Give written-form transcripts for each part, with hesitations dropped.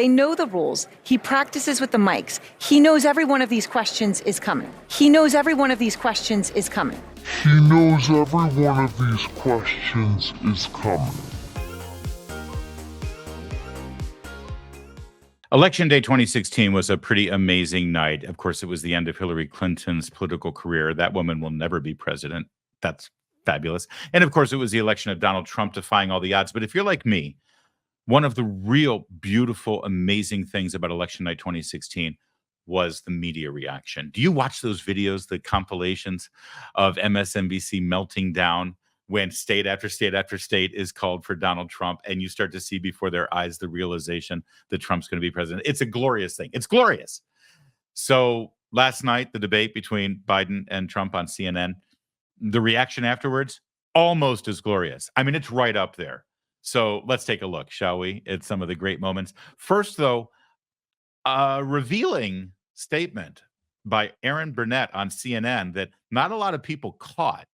They know the rules. He practices with the mics. He knows every one of these questions is coming. He knows every one of these questions is coming. He knows every one of these questions is coming. Election day 2016 was a pretty amazing night. Of course, it was the end of Hillary Clinton's political career. That woman will never be president. That's fabulous. And of course, it was the election of Donald Trump, defying all the odds. But if you're like me, one of the real beautiful, amazing things about election night 2016 was the media reaction. Do you watch those videos, the compilations of MSNBC melting down when state after state after state is called for Donald Trump, and you start to see before their eyes the realization that Trump's going to be president? It's a glorious thing. It's glorious. So last night, the debate between Biden and Trump on CNN, the reaction afterwards, almost as glorious. I mean, it's right up there. So let's take a look, shall we, at some of the great moments. First, though, a revealing statement by Erin Burnett on CNN that not a lot of people caught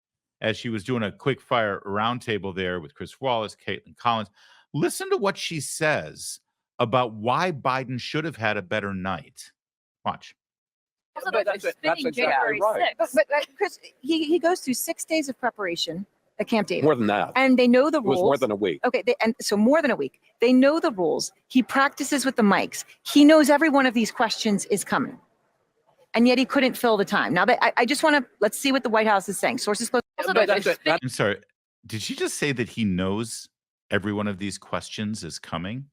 as she was doing a quick fire roundtable there with Chris Wallace, Caitlin Collins. Listen to what she says about why Biden should have had a better night. Watch. That's exactly right. But Chris, he goes through 6 days of preparation at Camp David. More than that. And they know the rules. It was more than a week. Okay, so more than a week. They know the rules. He practices with the mics. He knows every one of these questions is coming. And yet he couldn't fill the time. Now, I just want to, let's see what the White House is saying. Sources close. I'm sorry. Did she just say that he knows every one of these questions is coming?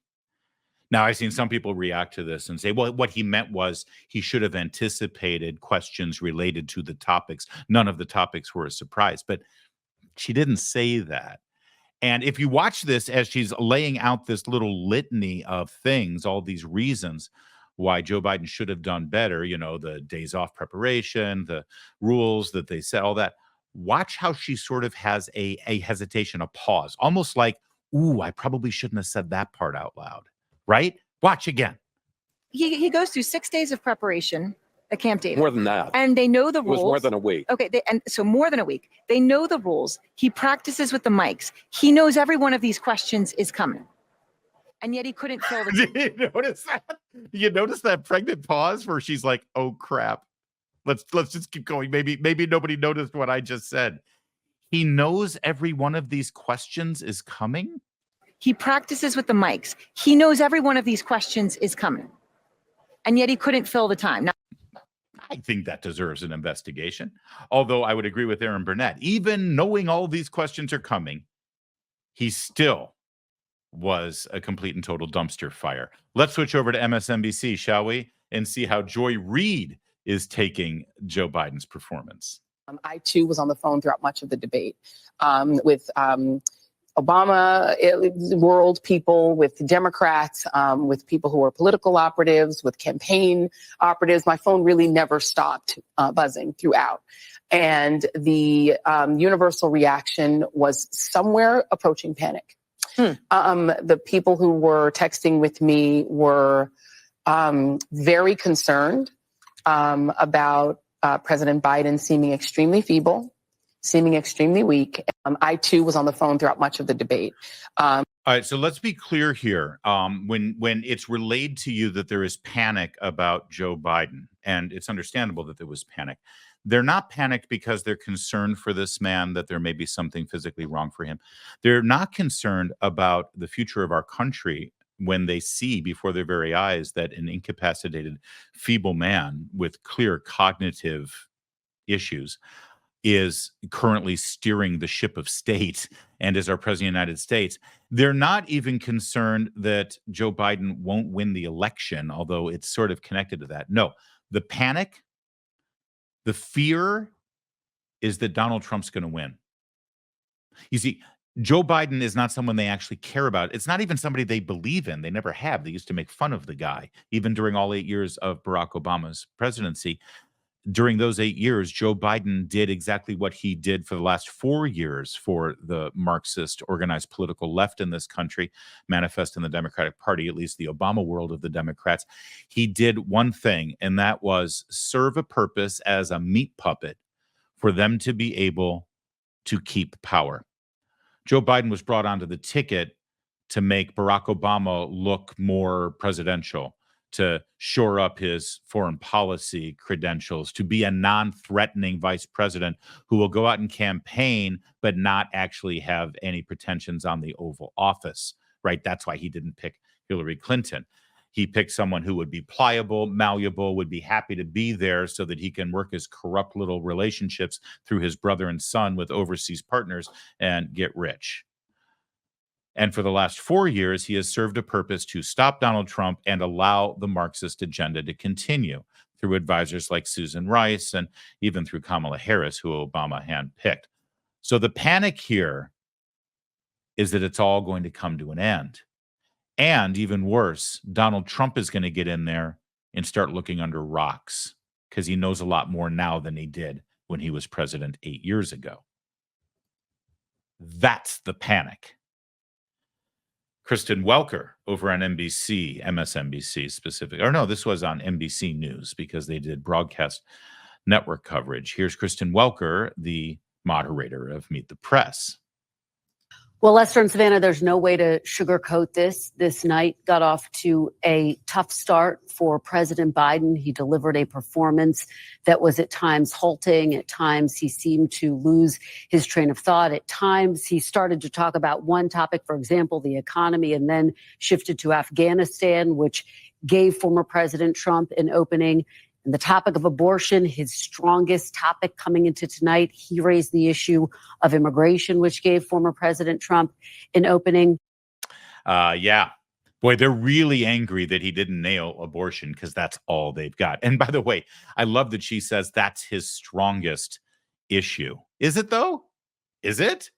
Now, I've seen some people react to this and say, well, what he meant was he should have anticipated questions related to the topics. None of the topics were a surprise, but she didn't say that. And if you watch this as she's laying out this little litany of things, all these reasons why Joe Biden should have done better, you know, the days off preparation, the rules that they set, all that, watch how she sort of has a hesitation, a pause, almost like, ooh, I probably shouldn't have said that part out loud. Right? Watch again. He goes through 6 days of preparation at Camp David. More than that. And they know the rules. It was more than a week. Okay, so more than a week. They know the rules. He practices with the mics. He knows every one of these questions is coming. And yet he couldn't fill the time. Did you notice that? You notice that pregnant pause where she's like, oh crap. Let's just keep going. Maybe nobody noticed what I just said. He knows every one of these questions is coming. He practices with the mics. He knows every one of these questions is coming. And yet he couldn't fill the time. Now, I think that deserves an investigation. Although I would agree with Erin Burnett. Even knowing all these questions are coming, he still was a complete and total dumpster fire. Let's switch over to MSNBC, shall we? And see how Joy Reid is taking Joe Biden's performance. I, too, was on the phone throughout much of the debate with Obama world people, with Democrats, with people who are political operatives, with campaign operatives. My phone really never stopped buzzing throughout. And the universal reaction was somewhere approaching panic. The people who were texting with me were very concerned about President Biden seeming extremely feeble, seeming extremely weak. I, too, was on the phone throughout much of the debate. All right, so let's be clear here. When it's relayed to you that there is panic about Joe Biden, and it's understandable that there was panic, they're not panicked because they're concerned for this man, that there may be something physically wrong for him. They're not concerned about the future of our country when they see before their very eyes that an incapacitated, feeble man with clear cognitive issues is currently steering the ship of state and is our president of the United States. They're not even concerned that Joe Biden won't win the election, although it's sort of connected to that. No, the panic, the fear is that Donald Trump's going to win. You see, Joe Biden is not someone they actually care about. It's not even somebody they believe in. They never have. They used to make fun of the guy, even during all 8 years of Barack Obama's presidency. During those 8 years, Joe Biden did exactly what he did for the last 4 years for the Marxist organized political left in this country, manifest in the Democratic Party, at least the Obama world of the Democrats. He did one thing, and that was serve a purpose as a meat puppet for them to be able to keep power. Joe Biden was brought onto the ticket to make Barack Obama look more presidential, to shore up his foreign policy credentials, to be a non-threatening vice president who will go out and campaign but not actually have any pretensions on the Oval Office, right? That's why he didn't pick Hillary Clinton. He picked someone who would be pliable, malleable, would be happy to be there so that he can work his corrupt little relationships through his brother and son with overseas partners and get rich. And for the last 4 years, he has served a purpose to stop Donald Trump and allow the Marxist agenda to continue through advisors like Susan Rice and even through Kamala Harris, who Obama handpicked. So the panic here is that it's all going to come to an end. And even worse, Donald Trump is going to get in there and start looking under rocks because he knows a lot more now than he did when he was president 8 years ago. That's the panic. Kristen Welker over on NBC, MSNBC specifically, or no, this was on NBC News because they did broadcast network coverage. Here's Kristen Welker, the moderator of Meet the Press. Well, Lester and Savannah, there's no way to sugarcoat this. This night got off to a tough start for President Biden. He delivered a performance that was at times halting. At times, he seemed to lose his train of thought. At times, he started to talk about one topic, for example, the economy, and then shifted to Afghanistan, which gave former President Trump an opening. And the topic of abortion, his strongest topic coming into tonight, he raised the issue of immigration, which gave former President Trump an opening. Yeah. Boy, they're really angry that he didn't nail abortion because that's all they've got. And by the way, I love that she says that's his strongest issue. Is it though? Is it?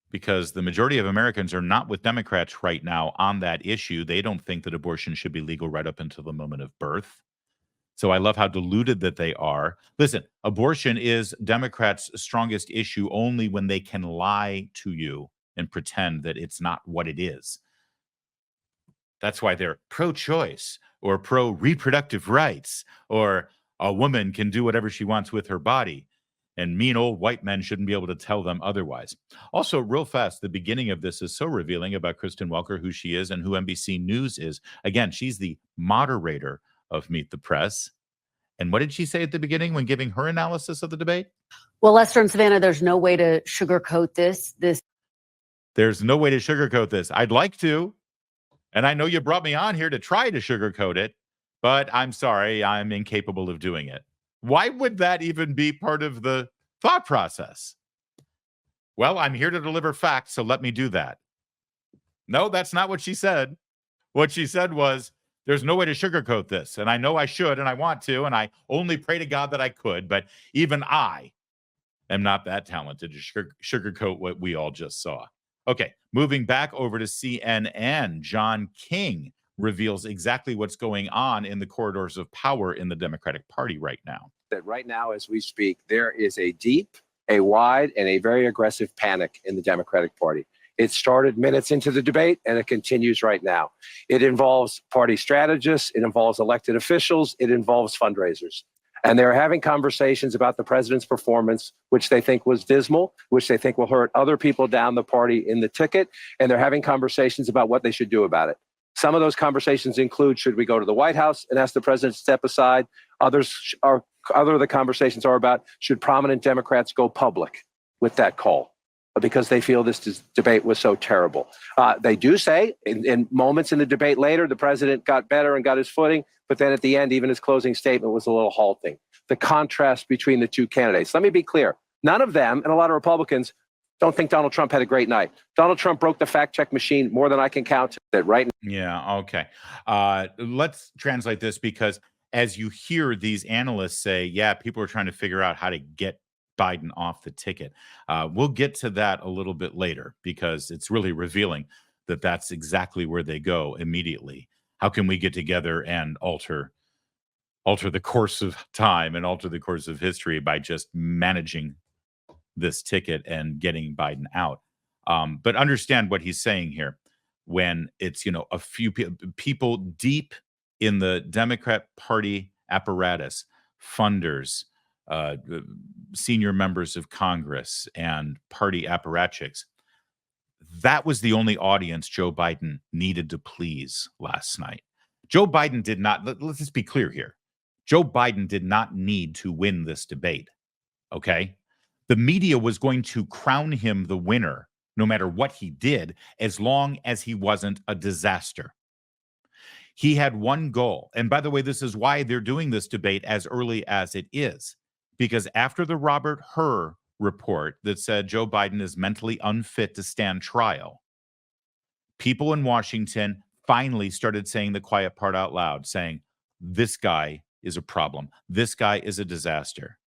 Because the majority of Americans are not with Democrats right now on that issue. They don't think that abortion should be legal right up until the moment of birth. So I love how deluded that they are. Listen, abortion is Democrats' strongest issue only when they can lie to you and pretend that it's not what it is. That's why they're pro-choice or pro-reproductive rights or a woman can do whatever she wants with her body. And mean old white men shouldn't be able to tell them otherwise. Also, real fast, the beginning of this is so revealing about Kristen Welker, who she is and who NBC News is. Again, she's the moderator of Meet the Press. And what did she say at the beginning when giving her analysis of the debate? Well, Lester and Savannah, there's no way to sugarcoat this. There's no way to sugarcoat this. I'd like to. And I know you brought me on here to try to sugarcoat it, but I'm sorry, I'm incapable of doing it. Why would that even be part of the thought process? Well, I'm here to deliver facts, so let me do that. No, that's not what she said. What she said was, there's no way to sugarcoat this. And I know I should, and I want to, and I only pray to God that I could, but even I am not that talented to sugarcoat what we all just saw. Okay, moving back over to CNN, John King reveals exactly what's going on in the corridors of power in the Democratic Party right now. That right now, as we speak, there is a deep, a wide, and a very aggressive panic in the Democratic Party. It started minutes into the debate, and it continues right now. It involves party strategists. It involves elected officials. It involves fundraisers. And they're having conversations about the president's performance, which they think was dismal, which they think will hurt other people down the party in the ticket. And they're having conversations about what they should do about it. Some of those conversations include, should we go to the White House and ask the president to step aside? Other of the conversations are about, should prominent Democrats go public with that call? Because they feel this debate was so terrible. They do say in moments in the debate later, the president got better and got his footing, but then at the end, even his closing statement was a little halting. The contrast between the two candidates. Let me be clear. None of them, and a lot of Republicans, don't think Donald Trump had a great night. Donald Trump broke the fact check machine more than I can count. That right now. Yeah, okay. Let's translate this because as you hear these analysts say, yeah, people are trying to figure out how to get Biden off the ticket. We'll get to that a little bit later because it's really revealing that that's exactly where they go immediately. How can we get together and alter the course of time and alter the course of history by just managing this ticket and getting Biden out? But understand what he's saying here. When it's, a few people deep in the Democrat Party apparatus, funders, senior members of Congress and party apparatchiks, That was the only audience Joe Biden needed to please last night. Joe Biden did not, let's just be clear here. Joe Biden did not need to win this debate, okay? The media was going to crown him the winner no matter what he did, as long as he wasn't a disaster. He had one goal. And by the way, this is why they're doing this debate as early as it is, because after the Robert Hur report that said Joe Biden is mentally unfit to stand trial, people in Washington finally started saying the quiet part out loud, saying, this guy is a problem. This guy is a disaster.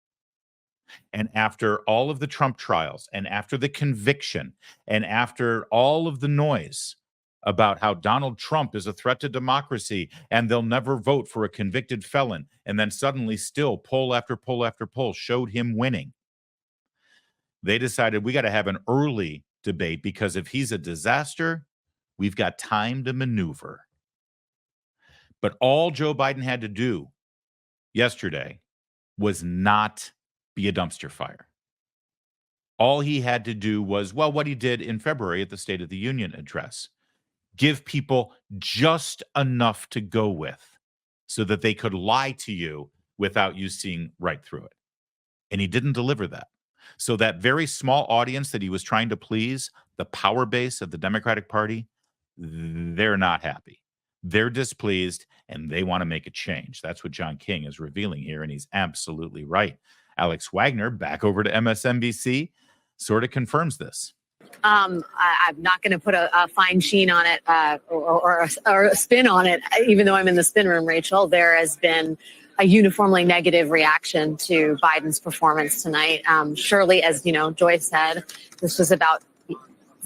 And after all of the Trump trials, and after the conviction, and after all of the noise about how Donald Trump is a threat to democracy and they'll never vote for a convicted felon, and then suddenly still poll after poll after poll showed him winning, they decided we got to have an early debate, because if he's a disaster, we've got time to maneuver. But all Joe Biden had to do yesterday was not be a dumpster fire. All he had to do was, well, what he did in February at the State of the Union address, give people just enough to go with so that they could lie to you without you seeing right through it. And he didn't deliver that. So that very small audience that he was trying to please, the power base of the Democratic Party, they're not happy. They're displeased, and they want to make a change. That's what John King is revealing here, and he's absolutely right. Alex Wagner, back over to MSNBC, sort of confirms this. I'm not going to put a fine sheen on it or a spin on it, even though I'm in the spin room, Rachel. There has been a uniformly negative reaction to Biden's performance tonight. Surely, as you know, Joy said, this was about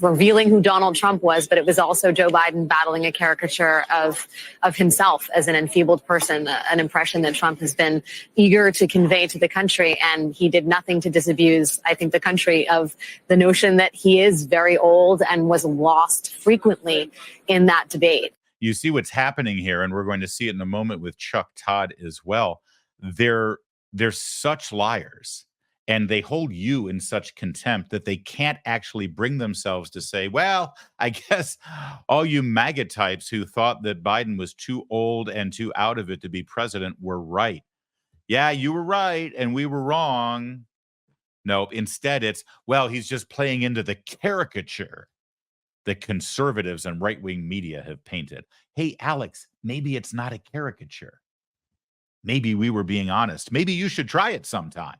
revealing who Donald Trump was, but it was also Joe Biden battling a caricature of himself as an enfeebled person, an impression that Trump has been eager to convey to the country. And he did nothing to disabuse, I think, the country of the notion that he is very old and was lost frequently in that debate. You see what's happening here, and we're going to see it in a moment with Chuck Todd as well. They're such liars. And they hold you in such contempt that they can't actually bring themselves to say, well, I guess all you MAGA types who thought that Biden was too old and too out of it to be president were right. Yeah, you were right and we were wrong. No, instead it's, well, he's just playing into the caricature that conservatives and right-wing media have painted. Hey, Alex, maybe it's not a caricature. Maybe we were being honest. Maybe you should try it sometime.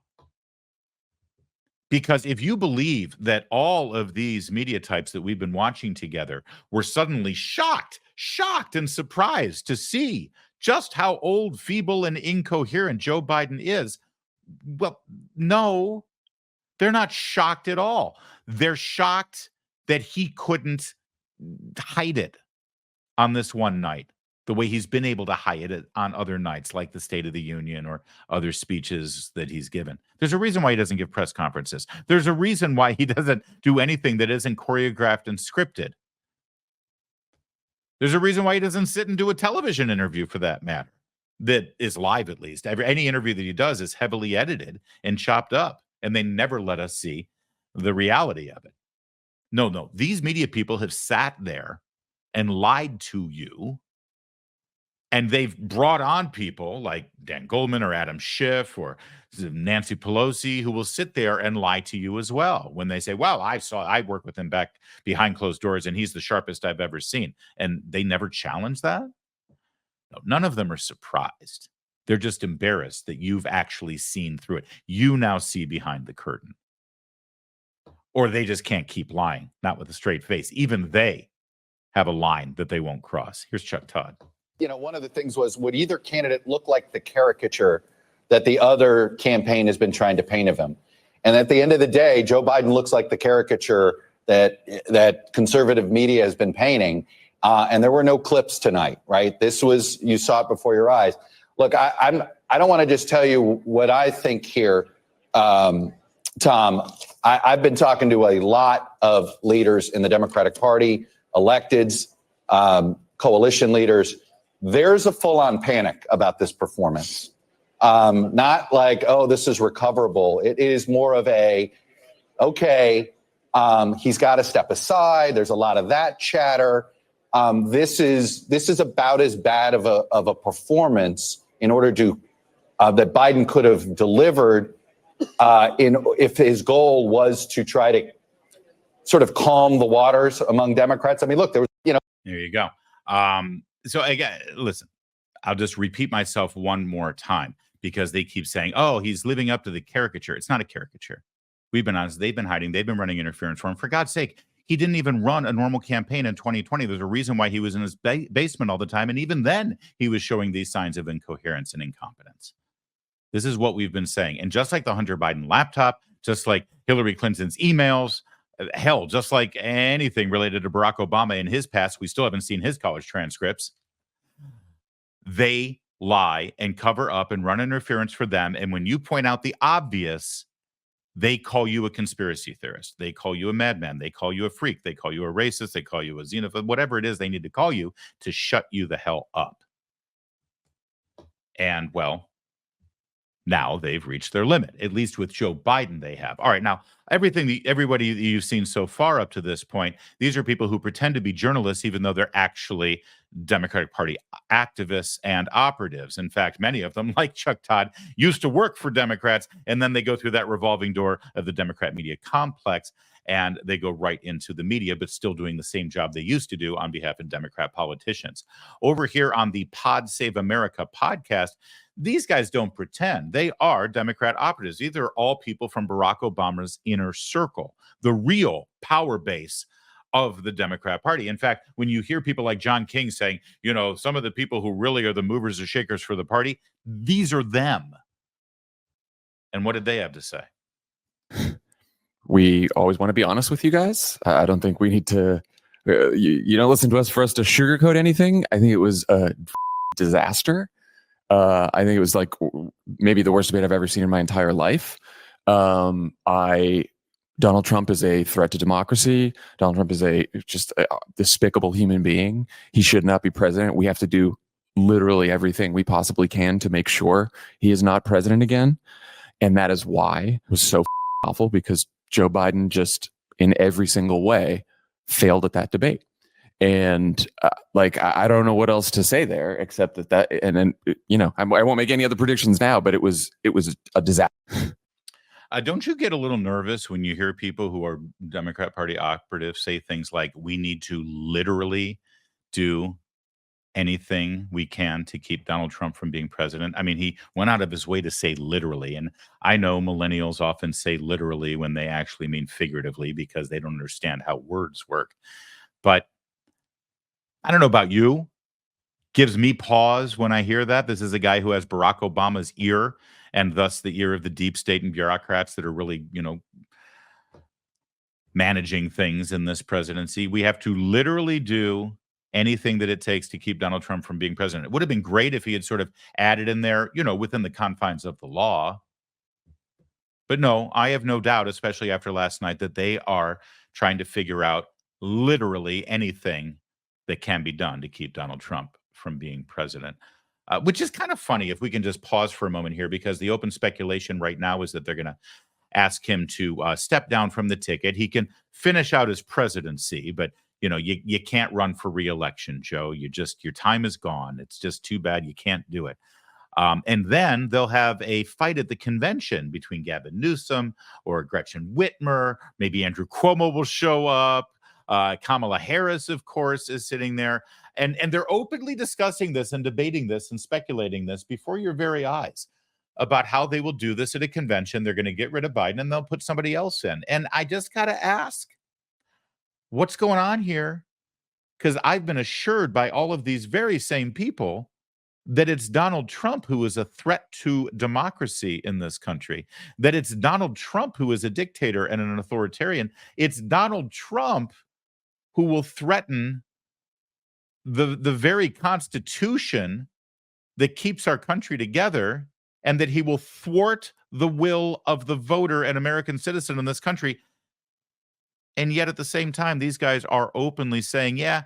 Because if you believe that all of these media types that we've been watching together were suddenly shocked and surprised to see just how old, feeble, and incoherent Joe Biden is, well, no, they're not shocked at all. They're shocked that he couldn't hide it on this one night, the way he's been able to hide it on other nights, like the State of the Union or other speeches that he's given. There's a reason why he doesn't give press conferences. There's a reason why he doesn't do anything that isn't choreographed and scripted. There's a reason why he doesn't sit and do a television interview, for that matter, that is live at least. Any interview that he does is heavily edited and chopped up, and they never let us see the reality of it. No, these media people have sat there and lied to you. And they've brought on people like Dan Goldman or Adam Schiff or Nancy Pelosi, who will sit there and lie to you as well when they say, well, I worked with him back behind closed doors and he's the sharpest I've ever seen. And they never challenge that. No, none of them are surprised. They're just embarrassed that you've actually seen through it. You now see behind the curtain. Or they just can't keep lying, not with a straight face. Even they have a line that they won't cross. Here's Chuck Todd. You know, one of the things was, would either candidate look like the caricature that the other campaign has been trying to paint of him? And at the end of the day, Joe Biden looks like the caricature that conservative media has been painting. And there were no clips tonight, right? This was, you saw it before your eyes. Look, I don't want to just tell you what I think here, Tom. I've been talking to a lot of leaders in the Democratic Party, electeds, coalition leaders. There's a full-on panic about this performance. Not like, oh, this is recoverable. It is more of a, okay, He's got to step aside. There's a lot of that chatter. This is about as bad of a performance in order to that Biden could have delivered if his goal was to try to sort of calm the waters among Democrats. I mean, look, there was, There you go. So again, listen, I'll just repeat myself one more time because they keep saying, oh, he's living up to the caricature. It's not a caricature. We've been honest. They've been hiding. They've been running interference for him. For God's sake, he didn't even run a normal campaign in 2020. There's a reason why he was in his basement all the time. And even then, he was showing these signs of incoherence and incompetence. This is what we've been saying. And just like the Hunter Biden laptop, just like Hillary Clinton's emails, hell, just like anything related to Barack Obama in his past, we still haven't seen his college transcripts. They lie and cover up and run interference for them. And when you point out the obvious, they call you a conspiracy theorist. They call you a madman. They call you a freak. They call you a racist. They call you a xenophobe, whatever it is they need to call you to shut you the hell up. And well, now they've reached their limit. At least with Joe Biden, they have. All right, now everybody you've seen so far up to this point, these are people who pretend to be journalists, even though they're actually Democratic Party activists and operatives. In fact, many of them, like Chuck Todd, used to work for Democrats, and then they go through that revolving door of the Democrat media complex, and they go right into the media, but still doing the same job they used to do on behalf of Democrat politicians. Over here on the Pod Save America podcast, these guys don't pretend. They are Democrat operatives. These are all people from Barack Obama's inner circle, the real power base of the Democrat Party. In fact, when you hear people like John King saying, some of the people who really are the movers or shakers for the party, these are them. And what did they have to say? We always want to be honest with you guys. I don't think we need to, you don't listen to us for us to sugarcoat anything. I think it was a disaster. I think it was like maybe the worst debate I've ever seen in my entire life. Donald Trump is a threat to democracy. Donald Trump is just a despicable human being. He should not be president. We have to do literally everything we possibly can to make sure he is not president again. And that is why it was so awful, because Joe Biden just in every single way failed at that debate. And I don't know what else to say there except that and then I won't make any other predictions now, but it was a disaster. Don't you get a little nervous when you hear people who are Democrat Party operatives say things like, we need to literally do anything we can to keep Donald Trump from being president? I mean, he went out of his way to say literally. And I know millennials often say literally when they actually mean figuratively because they don't understand how words work. But I don't know about you. Gives me pause when I hear that. This is a guy who has Barack Obama's ear, and thus the ear of the deep state and bureaucrats that are really, managing things in this presidency. We have to literally do anything that it takes to keep Donald Trump from being president. It would have been great if he had sort of added in there, within the confines of the law. But no, I have no doubt, especially after last night, that they are trying to figure out literally anything that can be done to keep Donald Trump from being president, which is kind of funny if we can just pause for a moment here, because the open speculation right now is that they're going to ask him to step down from the ticket. He can finish out his presidency, but you can't run for re-election, Joe. Your time is gone. It's just too bad you can't do it. And then they'll have a fight at the convention between Gavin Newsom or Gretchen Whitmer. Maybe Andrew Cuomo will show up. Kamala Harris, of course, is sitting there. And they're openly discussing this and debating this and speculating this before your very eyes about how they will do this at a convention. They're going to get rid of Biden and they'll put somebody else in. And I just got to ask, what's going on here? Because I've been assured by all of these very same people that it's Donald Trump who is a threat to democracy in this country, that it's Donald Trump who is a dictator and an authoritarian. It's Donald Trump who will threaten the very Constitution that keeps our country together, and that he will thwart the will of the voter and American citizen in this country. And yet at the same time, these guys are openly saying, yeah,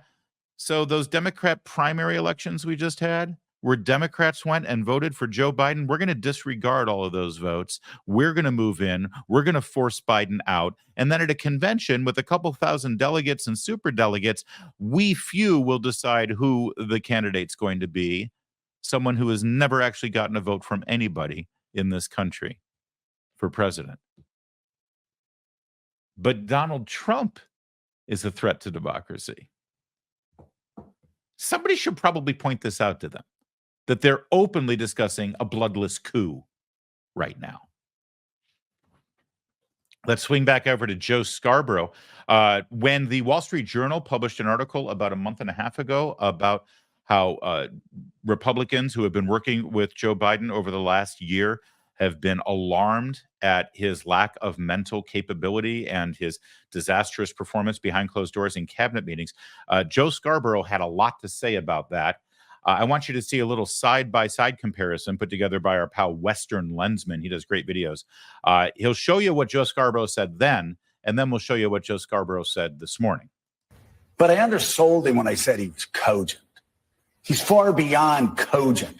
so those Democrat primary elections we just had, where Democrats went and voted for Joe Biden, we're going to disregard all of those votes. We're going to move in. We're going to force Biden out. And then at a convention with a couple thousand delegates and super delegates, we few will decide who the candidate's going to be. Someone who has never actually gotten a vote from anybody in this country for president. But Donald Trump is a threat to democracy. Somebody should probably point this out to them, that they're openly discussing a bloodless coup right now. Let's swing back over to Joe Scarborough. When the Wall Street Journal published an article about a month and a half ago about how Republicans who have been working with Joe Biden over the last year have been alarmed at his lack of mental capability and his disastrous performance behind closed doors in cabinet meetings, Joe Scarborough had a lot to say about that. I want you to see a little side-by-side comparison put together by our pal Western Lensman. He does great videos. He'll show you what Joe Scarborough said then, and then we'll show you what Joe Scarborough said this morning. But I undersold him when I said he was cogent. He's far beyond cogent.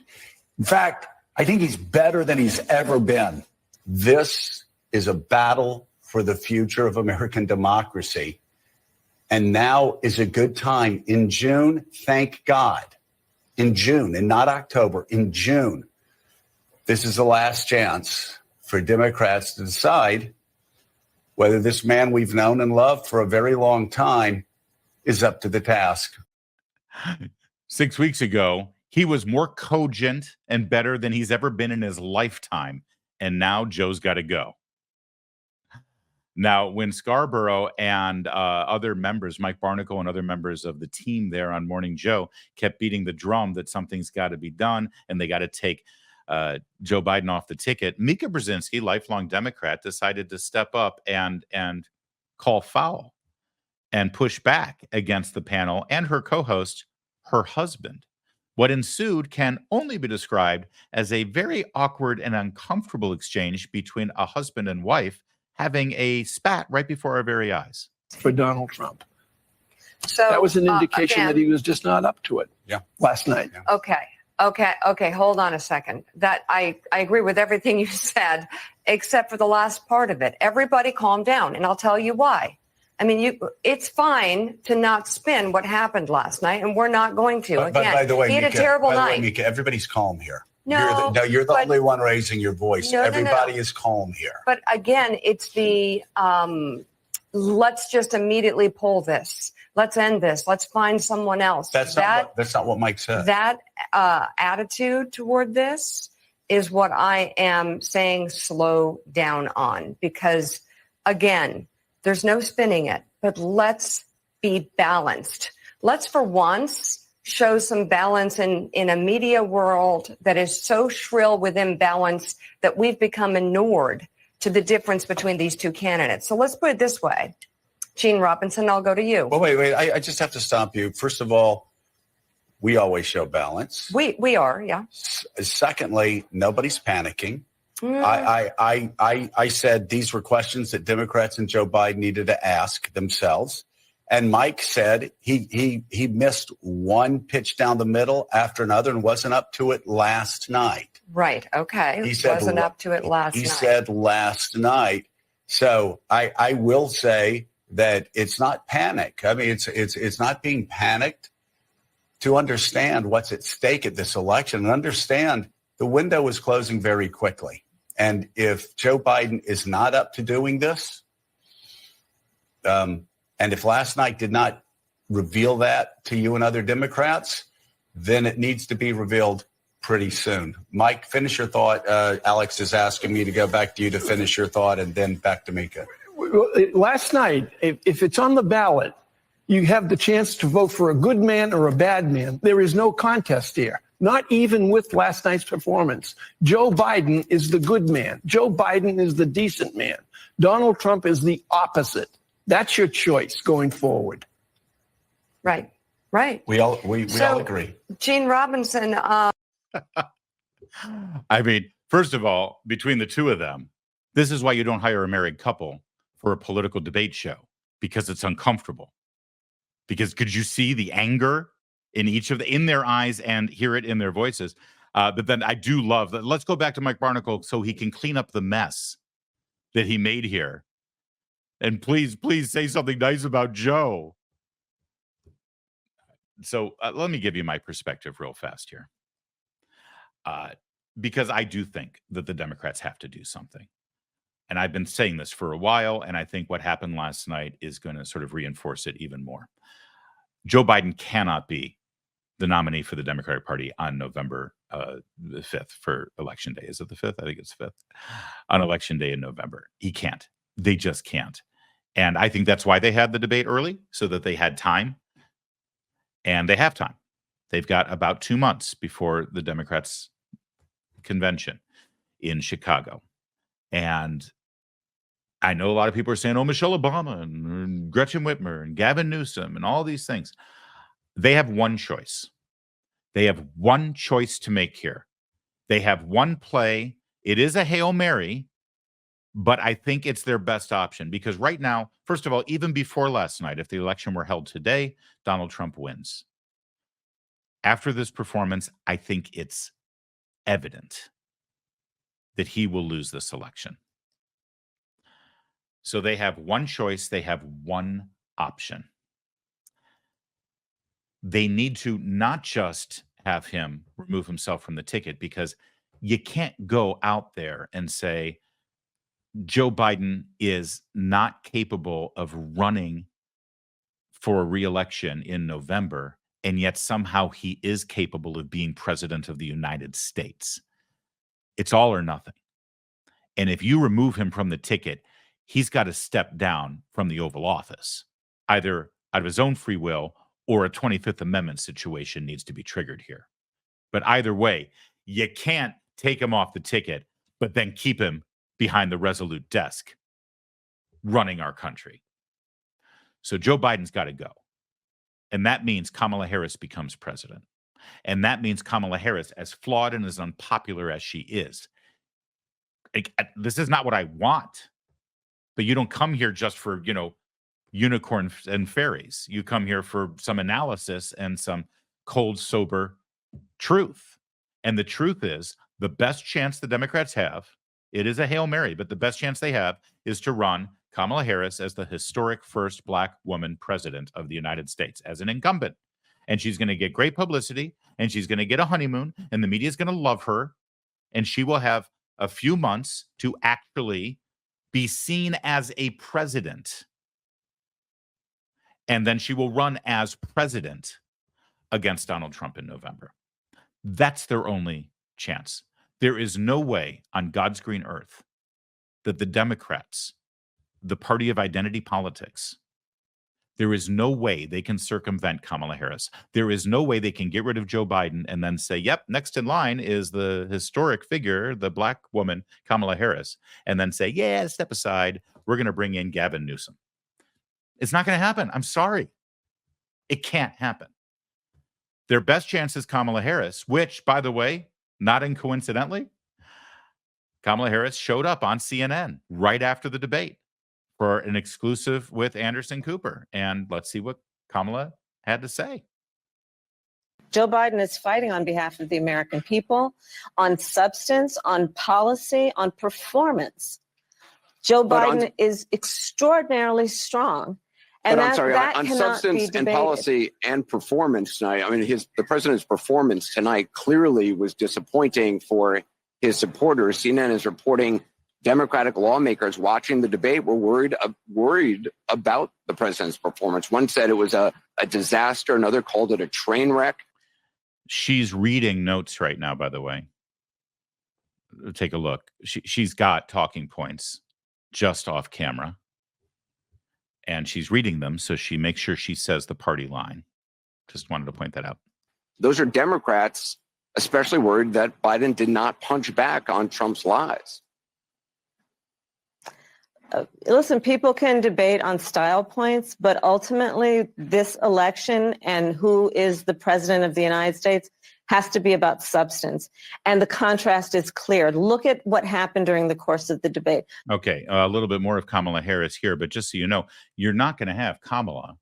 In fact, I think he's better than he's ever been. This is a battle for the future of American democracy. And now is a good time. In June, thank God, in June, and not October, in June, this is the last chance for Democrats to decide whether this man we've known and loved for a very long time is up to the task. 6 weeks ago, he was more cogent and better than he's ever been in his lifetime. And now Joe's got to go. Now, when Scarborough and other members, Mike Barnicle and other members of the team there on Morning Joe kept beating the drum that something's got to be done and they got to take Joe Biden off the ticket, Mika Brzezinski, lifelong Democrat, decided to step up and call foul and push back against the panel and her co-host, her husband. What ensued can only be described as a very awkward and uncomfortable exchange between a husband and wife having a spat right before our very eyes. For Donald Trump. So That was an indication that again, he was just not up to it. Yeah. Last night. Okay. Hold on a second. That I agree with everything you said, except for the last part of it. Everybody calm down, and I'll tell you why. I mean, it's fine to not spin what happened last night, and we're not going to. But by the way, he had Mika, a terrible night. Mika, everybody's calm here. No, you're the but- only one raising your voice. No. Everybody is calm here. But again, it's the let's just immediately pull this. Let's end this. Let's find someone else. That's not what Mike said. That attitude toward this is what I am saying slow down on, because again, there's no spinning it, but let's be balanced. Let's for once show some balance in a media world that is so shrill with imbalance that we've become inured to the difference between these two candidates. So let's put it this way. Gene Robinson, I'll go to you. Well, wait. I just have to stop you. First of all, we always show balance. We are, yeah. Secondly, nobody's panicking. I said these were questions that Democrats and Joe Biden needed to ask themselves. And Mike said he missed one pitch down the middle after another and wasn't up to it last night. Right. Okay. He said wasn't up to it last night. He said last night. So I will say that it's not panic. I mean, it's not being panicked to understand what's at stake at this election and understand the window is closing very quickly. And if Joe Biden is not up to doing this, and if last night did not reveal that to you and other Democrats, then it needs to be revealed pretty soon. Mike, finish your thought. Alex is asking me to go back to you to finish your thought and then back to Mika. Last night, if it's on the ballot, you have the chance to vote for a good man or a bad man. There is no contest here, not even with last night's performance. Joe Biden is the good man. Joe Biden is the decent man. Donald Trump is the opposite. That's your choice going forward. Right. We all agree. Gene Robinson. I mean, first of all, between the two of them, this is why you don't hire a married couple for a political debate show, because it's uncomfortable. Because could you see the anger in each of in their eyes and hear it in their voices. But then I do love that. Let's go back to Mike Barnacle so he can clean up the mess that he made here. And please say something nice about Joe. So let me give you my perspective real fast here. Because I do think that the Democrats have to do something. And I've been saying this for a while, and I think what happened last night is going to sort of reinforce it even more. Joe Biden cannot be the nominee for the Democratic Party on November the 5th for Election Day. Is it the 5th? I think it's 5th. On Election Day in November. He can't. They just can't. And I think that's why they had the debate early, so that they had time. And they have time. They've got about 2 months before the Democrats' convention in Chicago. And I know a lot of people are saying, oh, Michelle Obama and Gretchen Whitmer and Gavin Newsom and all these things. They have one choice. They have one choice to make here. They have one play. It is a Hail Mary, but I think it's their best option because right now, first of all, even before last night, if the election were held today, Donald Trump wins. After this performance, I think it's evident that he will lose this election. So they have one choice. They have one option. They need to not just have him remove himself from the ticket because you can't go out there and say Joe Biden is not capable of running for a re-election in November, and yet somehow he is capable of being president of the United States. It's all or nothing. And if you remove him from the ticket, he's got to step down from the Oval Office, either out of his own free will or a 25th Amendment situation needs to be triggered here. But either way, you can't take him off the ticket, but then keep him behind the Resolute desk running our country. So Joe Biden's got to go. And that means Kamala Harris becomes president. And that means Kamala Harris, as flawed and as unpopular as she is, this is not what I want. But you don't come here just for, unicorns and fairies. You come here for some analysis and some cold, sober truth. And the truth is, the best chance the Democrats have, it is a Hail Mary, but the best chance they have is to run Kamala Harris as the historic first Black woman president of the United States as an incumbent. And she's going to get great publicity, and she's going to get a honeymoon, and the media is going to love her, and she will have a few months to actually be seen as a president. And then she will run as president against Donald Trump in November. That's their only chance. There is no way on God's green earth that the Democrats, the party of identity politics, there is no way they can circumvent Kamala Harris. There is no way they can get rid of Joe Biden and then say, yep, next in line is the historic figure, the Black woman, Kamala Harris, and then say, yeah, step aside. We're going to bring in Gavin Newsom. It's not going to happen. I'm sorry. It can't happen. Their best chance is Kamala Harris, which, by the way, not incoincidentally, Kamala Harris showed up on CNN right after the debate for an exclusive with Anderson Cooper. And let's see what Kamala had to say. Joe Biden is fighting on behalf of the American people, on substance, on policy, on performance. Joe Biden is extraordinarily strong. And but I'm sorry, that on cannot substance be and debated. policy and performance tonight, I mean, the president's performance tonight clearly was disappointing for his supporters. CNN is reporting Democratic lawmakers watching the debate were worried about the president's performance. One said it was a disaster. Another called it a train wreck. She's reading notes right now, by the way. Take a look. She's got talking points just off camera. And she's reading them, so she makes sure she says the party line. Just wanted to point that out. Those are Democrats, especially worried that Biden did not punch back on Trump's lies. Listen, people can debate on style points, but ultimately this election and who is the president of the United States has to be about substance. And the contrast is clear. Look at what happened during the course of the debate. Okay, a little bit more of Kamala Harris here, but just so you know, you're not going to have Kamala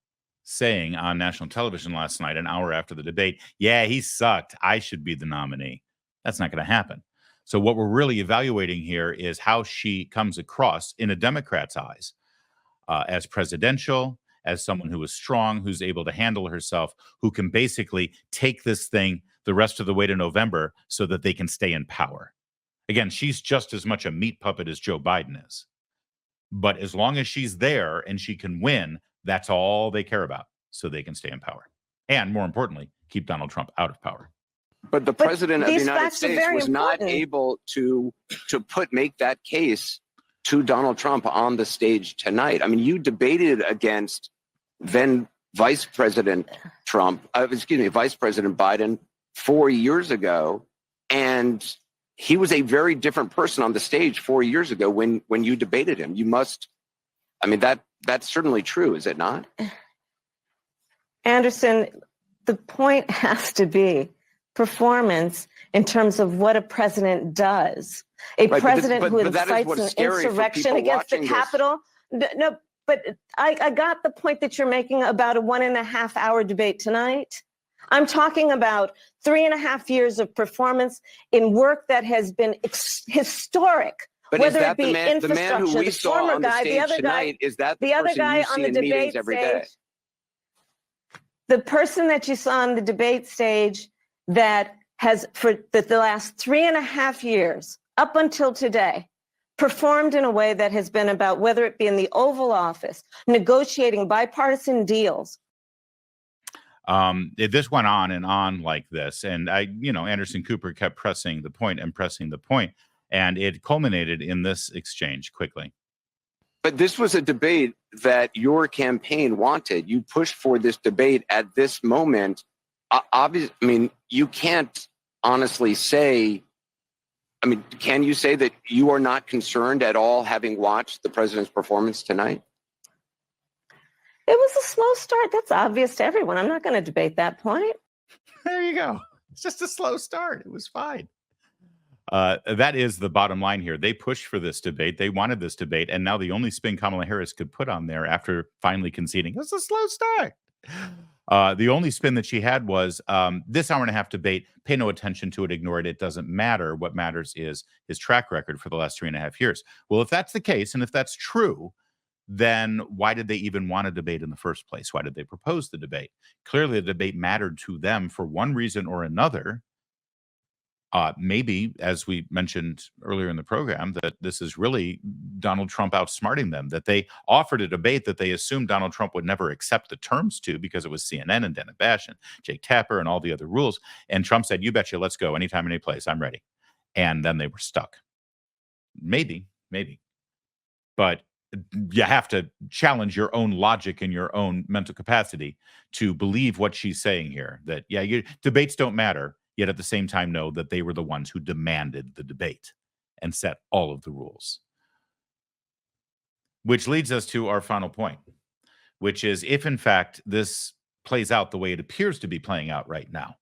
saying on national television last night, an hour after the debate, yeah, he sucked. I should be the nominee. That's not going to happen. So what we're really evaluating here is how she comes across in a Democrat's eyes as presidential, as someone who is strong, who's able to handle herself, who can basically take this thing the rest of the way to November so that they can stay in power. Again, she's just as much a meat puppet as Joe Biden is. But as long as she's there and she can win, that's all they care about, so they can stay in power. And more importantly, keep Donald Trump out of power. But the president of the these United facts are States very was not important. able to make that case to Donald Trump on the stage tonight. I mean, you debated against then Vice President Vice President Biden 4 years ago, and he was a very different person on the stage 4 years ago when you debated him. You must, I mean, that's certainly true, is it not? Anderson, the point has to be performance in terms of what a president does. A Right, president who but that is incites what's an scary for insurrection people against the watching this. Capitol. No, but I got the point that you're making about a 1.5 hour debate tonight. I'm talking about 3.5 years of performance in work that has been historic. But whether is that it be the man infrastructure, who we the saw former on the guy, the stage other tonight? guy, Is that the other person guy you on see the in meetings debate every stage? day? The person that you saw on the debate stage that has, for the last 3.5 years, up until today, performed in a way that has been about, whether it be in the Oval Office, negotiating bipartisan deals. This went on and on like this. And Anderson Cooper kept pressing the point, and it culminated in this exchange quickly. But this was a debate that your campaign wanted. You pushed for this debate at this moment. Obviously, I mean, you can't honestly say, I mean, can you say that you are not concerned at all having watched the president's performance tonight? It was a slow start. That's obvious to everyone. I'm not going to debate that point. There you go. It's just a slow start. It was fine. That is the bottom line here. They pushed for this debate. They wanted this debate. And now the only spin Kamala Harris could put on there after finally conceding, it's a slow start. The only spin that she had was this hour-and-a-half debate, pay no attention to it, ignore it. It doesn't matter. What matters is his track record for the last 3.5 years. Well, if that's the case, and if that's true, then why did they even want a debate in the first place? Why did they propose the debate? Clearly, the debate mattered to them for one reason or another. Maybe, as we mentioned earlier in the program, that this is really Donald Trump outsmarting them, that they offered a debate that they assumed Donald Trump would never accept the terms to because it was CNN and Dana Bash and Jake Tapper and all the other rules. And Trump said, you betcha, let's go anytime, any place. I'm ready. And then they were stuck. Maybe. But you have to challenge your own logic and your own mental capacity to believe what she's saying here, that, debates don't matter. Yet at the same time, know that they were the ones who demanded the debate and set all of the rules. Which leads us to our final point, which is if, in fact, this plays out the way it appears to be playing out right now,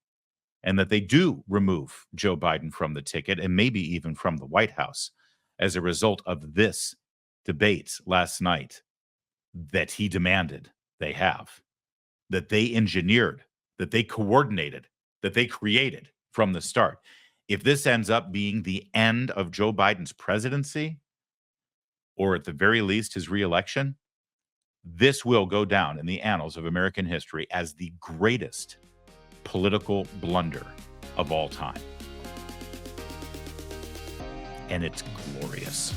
and that they do remove Joe Biden from the ticket and maybe even from the White House as a result of this debate last night that he demanded they have, that they engineered, that they coordinated, that they created from the start. If this ends up being the end of Joe Biden's presidency, or at the very least his reelection, this will go down in the annals of American history as the greatest political blunder of all time. And it's glorious.